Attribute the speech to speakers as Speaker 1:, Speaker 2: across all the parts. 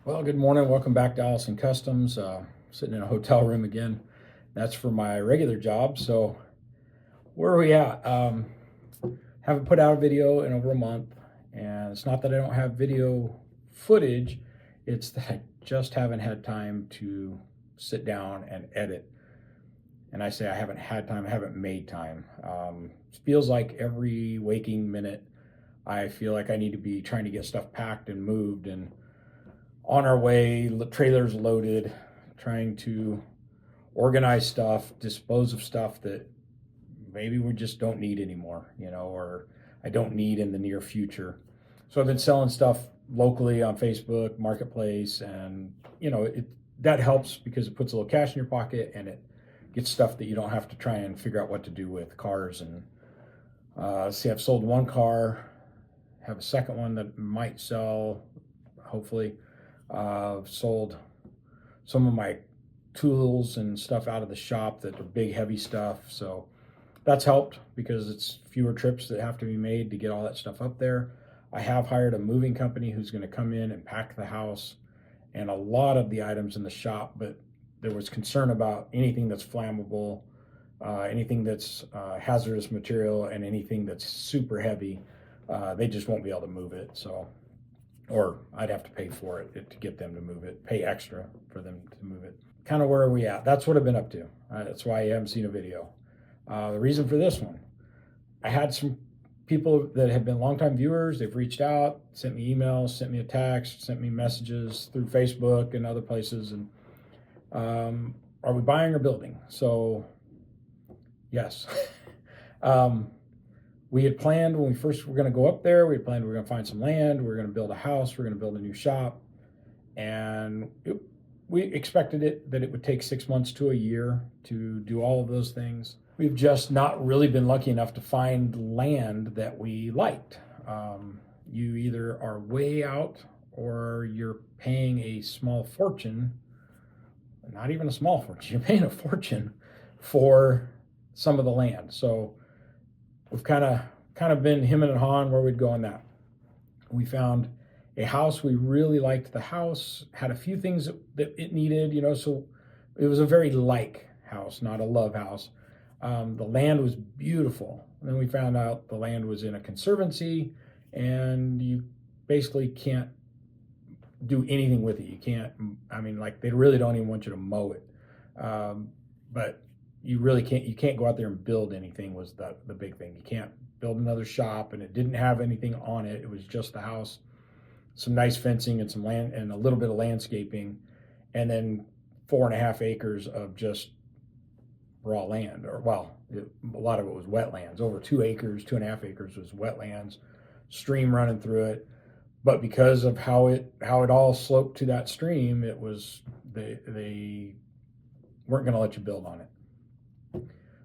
Speaker 1: Well, good morning. Welcome back to Allison Customs. Sitting in a hotel room again. That's for my regular job. So, where are we at? Haven't put out a video in over a month. And it's not that I don't have video footage, it's that I just haven't had time to sit down and edit. And I say I haven't had time, I haven't made time. It feels like every waking minute, I feel like I need to be trying to get stuff packed and moved and on our way, trailers loaded, trying to organize stuff, dispose of stuff that maybe we just don't need anymore, or I don't need in the near future. So I've been selling stuff locally on Facebook Marketplace, and that helps because it puts a little cash in your pocket and it gets stuff that you don't have to try and figure out what to do with cars. And see, I've sold one car, have a second one that might sell, hopefully. Sold some of my tools and stuff out of the shop that are big, heavy stuff. So that's helped because it's fewer trips that have to be made to get all that stuff up there. I have hired a moving company who's going to come in and pack the house and a lot of the items in the shop, but there was concern about anything that's flammable, anything that's hazardous material, and anything that's super heavy. They just won't be able to move it. So or I'd have to pay for it to get them to move it, pay extra for them to move it. Kind of where are we at? That's what I've been up to. That's why you haven't seen a video. The reason for this one, I had some people that have been longtime viewers. They've reached out, sent me emails, sent me a text, sent me messages through Facebook and other places. And are we buying or building? So, yes. We had planned when we first were going to go up there, we had planned we were going to find some land, we were going to build a house, we were going to build a new shop. And we expected that it would take 6 months to a year to do all of those things. We've just not really been lucky enough to find land that we liked. You either are way out or you're paying a small fortune, not even a small fortune, you're paying a fortune for some of the land. So we've kind of been hemming and hawing where we'd go on that. We found a house. We really liked the house, had a few things that it needed, so it was a very like house, not a love house. The land was beautiful. And then we found out the land was in a conservancy and you basically can't do anything with it. You can't, they really don't even want you to mow it. But you really can't go out there and build anything was the big thing. You can't build another shop, and it didn't have anything on it. It was just the house, some nice fencing and some land and a little bit of landscaping, and then 4.5 acres of just raw land, or a lot of it was wetlands. Over 2 acres, 2.5 acres was wetlands, stream running through it. But because of how it all sloped to that stream, it was they weren't going to let you build on it.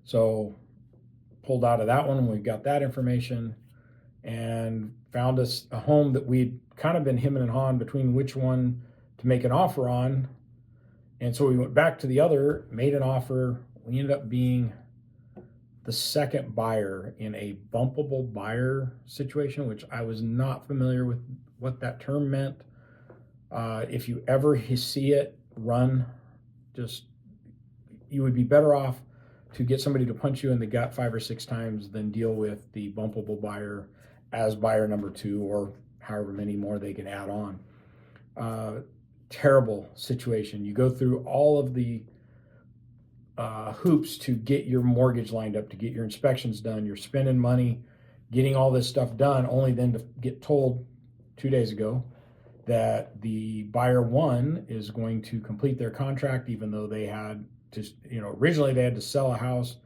Speaker 1: So pulled out of that one when we got that information and found us a home that we'd kind of been hemming and hawing between which one to make an offer on. And so we went back to the other, made an offer. We ended up being the second buyer in a bumpable buyer situation, which I was not familiar with what that term meant. If you ever see it, run. You would be better off to get somebody to punch you in the gut 5 or 6 times than deal with the bumpable buyer as buyer number 2 or however many more they can add on. Terrible situation. You go through all of the hoops to get your mortgage lined up, to get your inspections done. You're spending money getting all this stuff done, only then to get told 2 days ago that the buyer 1 is going to complete their contract, even though they had to, originally they had to sell a house,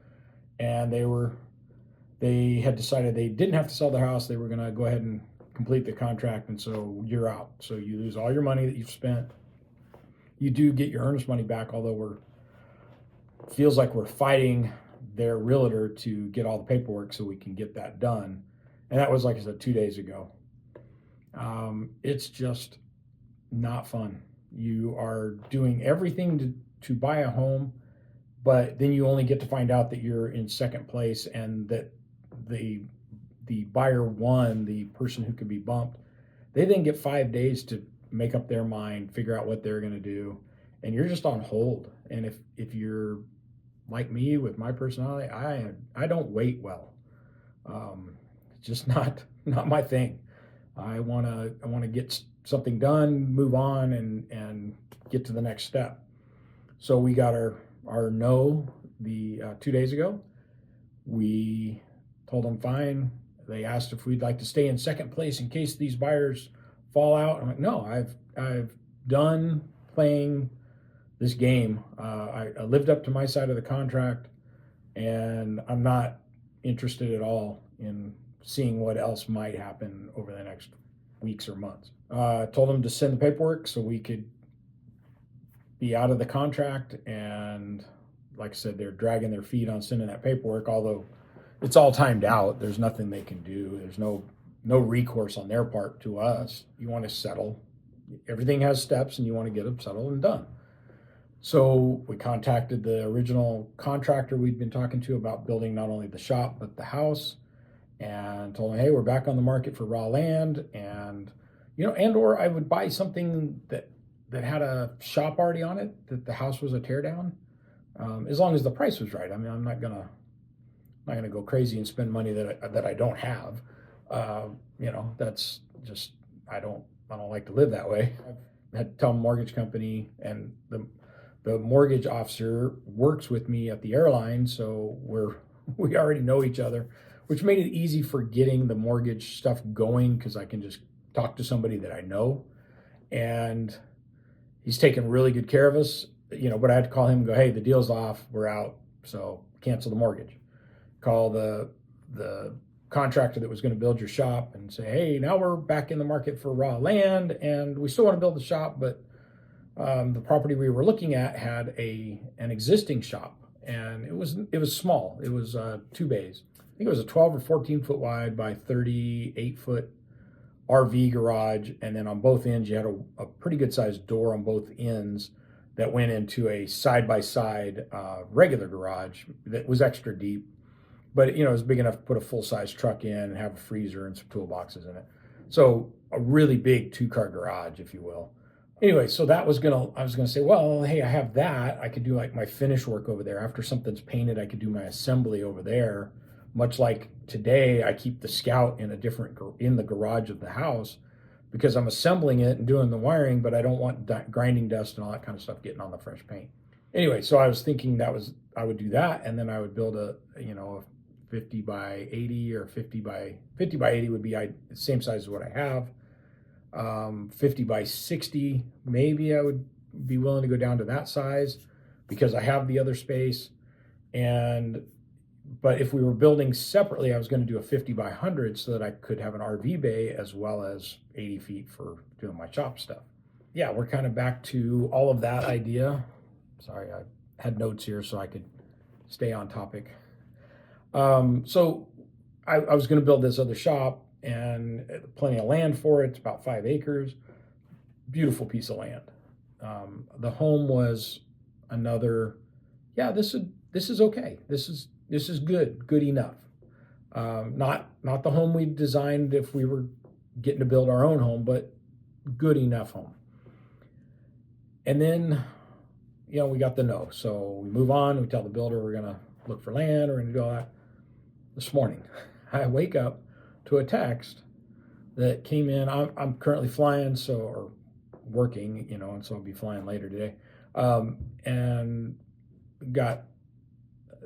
Speaker 1: and they had decided they didn't have to sell the house. They were going to go ahead and complete the contract, and so you're out. So you lose all your money that you've spent. You do get your earnest money back, although feels like we're fighting their realtor to get all the paperwork so we can get that done. And that was, like I said, 2 days ago. It's just not fun. You are doing everything to buy a home, but then you only get to find out that you're in second place and that the buyer 1, the person who could be bumped, they then get 5 days to make up their mind, figure out what they're going to do, and you're just on hold. And if you're like me with my personality, I don't wait well. It's just not my thing. I want to get something done, move on, and get to the next step. So we got our no the 2 days ago. We told them fine. They asked if we'd like to stay in second place in case these buyers fall out. I'm like, no, I've done playing this game. I lived up to my side of the contract, and I'm not interested at all in seeing what else might happen over the next weeks or months. Told them to send the paperwork so we could be out of the contract, and like I said, they're dragging their feet on sending that paperwork, although it's all timed out. There's nothing they can do. There's no recourse on their part to us. You want to settle. Everything has steps, and you want to get them settled and done. So we contacted the original contractor we'd been talking to about building not only the shop but the house, and told him, hey, we're back on the market for raw land, and and or I would buy something that had a shop already on it, that the house was a tear down, as long as the price was right. I mean, I'm not gonna go crazy and spend money that I don't have. That's just I don't like to live that way. I've had to tell a mortgage company, and the mortgage officer works with me at the airline, so we already know each other, which made it easy for getting the mortgage stuff going because I can just talk to somebody that I know, and he's taken really good care of us. But I had to call him and go, hey, the deal's off, we're out, so cancel the mortgage. Call the contractor that was going to build your shop and say, hey, now we're back in the market for raw land, and we still want to build the shop, but the property we were looking at had an existing shop, and it was small. It was 2 bays. I think it was a 12 or 14 foot wide by 38 foot RV garage, and then on both ends you had a pretty good sized door on both ends that went into a side-by-side regular garage that was extra deep, but it was big enough to put a full-size truck in and have a freezer and some toolboxes in it. So a really big 2-car garage, if you will. Anyway, so I was gonna say, well, hey, I have that. I could do like my finish work over there. After something's painted, I could do my assembly over there. Much like today, I keep the Scout in in the garage of the house because I'm assembling it and doing the wiring, but I don't want grinding dust and all that kind of stuff getting on the fresh paint. Anyway, so I was thinking I would do that, and then I would build a 50 by 80 or 50 by 80 would be the same size as what I have. 50 by 60, maybe I would be willing to go down to that size because I have the other space. But if we were building separately, I was going to do a 50 by 100 so that I could have an RV bay as well as 80 feet for doing my shop stuff. Yeah, we're kind of back to all of that idea. Sorry, I had notes here so I could stay on topic. So I was going to build this other shop, and plenty of land for it. It's about 5 acres. Beautiful piece of land. The home was another, yeah, this is okay. This is good enough. Not the home we designed if we were getting to build our own home, but good enough home. And then, we got the no. So we move on. We tell the builder we're going to look for land. We're going to do all that. This morning, I wake up to a text that came in. I'm currently flying, or working, and so I'll be flying later today. And got,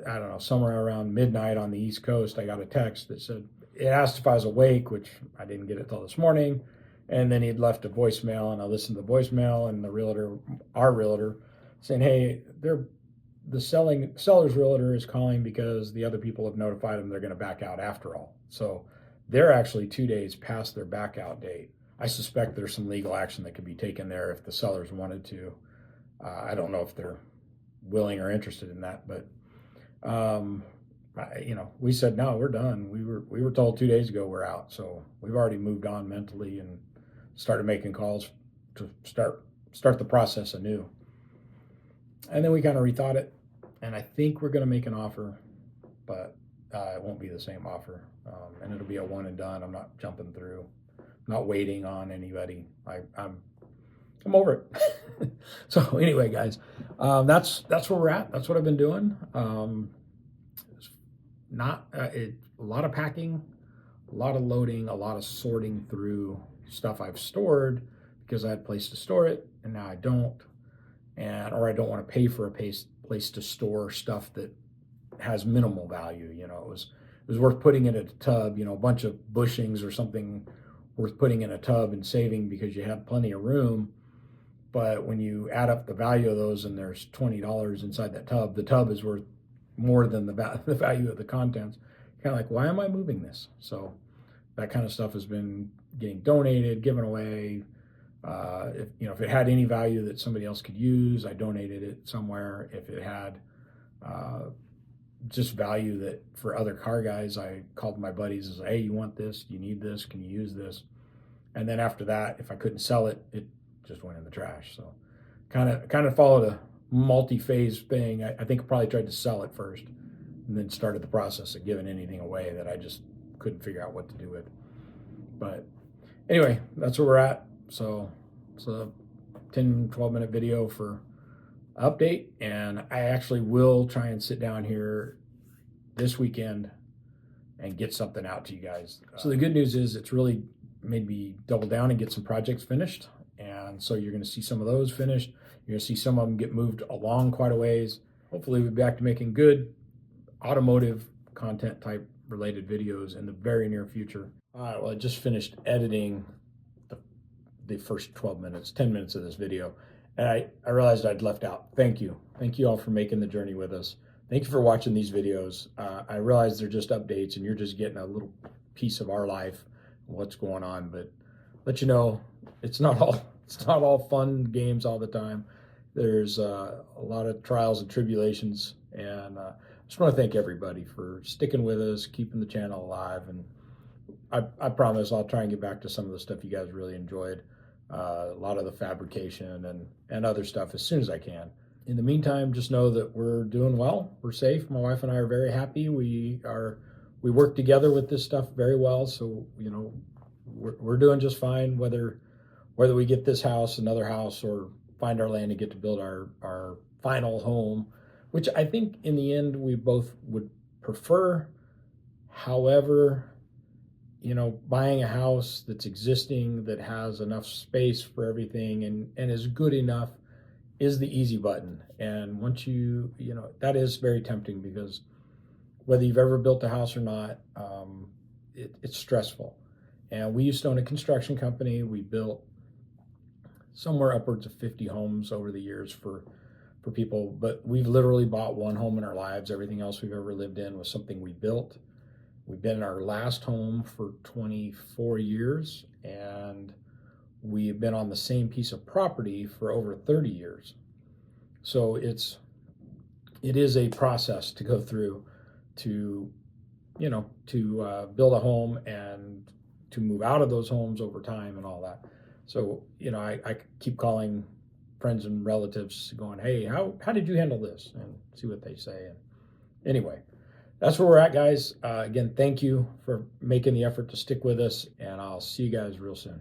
Speaker 1: I don't know, somewhere around midnight on the East Coast, I got a text that said, it asked if I was awake, which I didn't get it till this morning. And then he'd left a voicemail, and I listened to the voicemail, and our realtor, saying, hey, the seller's realtor is calling because the other people have notified them they're going to back out after all. So they're actually 2 days past their back out date. I suspect there's some legal action that could be taken there if the sellers wanted to. I don't know if they're willing or interested in that, but we said no, we're done. We were told 2 days ago we're out, so we've already moved on mentally and started making calls to start the process anew. And then we kind of rethought it, and I think we're going to make an offer, but it won't be the same offer, and it'll be a one and done. I'm not jumping through, I'm not waiting on anybody. I'm I'm over it. So anyway, guys, that's where we're at. That's what I've been doing. Not a lot of packing, a lot of loading, a lot of sorting through stuff I've stored because I had a place to store it, and now I don't, or I don't want to pay for a place to store stuff that has minimal value. It was worth putting in a tub, a bunch of bushings or something worth putting in a tub and saving because you have plenty of room. But when you add up the value of those and there's $20 inside that tub, the tub is worth more than the value of the contents. Kind of like, why am I moving this? So that kind of stuff has been getting donated, given away. If it had any value that somebody else could use, I donated it somewhere. If it had just value that for other car guys, I called my buddies and said, hey, you want this? Do you need this? Can you use this? And then after that, if I couldn't sell it, it just went in the trash. So kind of followed a multi-phase thing. I think I probably tried to sell it first and then started the process of giving anything away that I just couldn't figure out what to do with. But anyway, that's where we're at. So it's a 10-12 minute video for update, and I actually will try and sit down here this weekend and get something out to you guys. So the good news is it's really made me double down and get some projects finished. And so you're going to see some of those finished. You're going to see some of them get moved along quite a ways. Hopefully we'll be back to making good automotive content type related videos in the very near future. All right, well, I just finished editing the first 10 minutes of this video. And I realized I'd left out. Thank you. Thank you all for making the journey with us. Thank you for watching these videos. I realize they're just updates and you're just getting a little piece of our life, what's going on, but let you know it's not all fun games all the time. There's a lot of trials and tribulations, and I just want to thank everybody for sticking with us, keeping the channel alive, and I promise I'll try and get back to some of the stuff you guys really enjoyed, a lot of the fabrication and other stuff as soon as I can. In the meantime, just know that we're doing well, we're safe. My wife and I are very happy. We work together with this stuff very well, so we're doing just fine, whether we get this house, another house, or find our land and get to build our final home, which I think in the end we both would prefer. However, buying a house that's existing, that has enough space for everything and is good enough is the easy button. And once that is very tempting, because whether you've ever built a house or not, it's stressful. And we used to own a construction company. We built somewhere upwards of 50 homes over the years for people, but we've literally bought one home in our lives. Everything else we've ever lived in was something we built. We've been in our last home for 24 years, and we've been on the same piece of property for over 30 years. So it is a process to go through to build a home and to move out of those homes over time and all that. So, I keep calling friends and relatives going, hey, how did you handle this? And see what they say. And anyway, that's where we're at, guys. Again, thank you for making the effort to stick with us, and I'll see you guys real soon.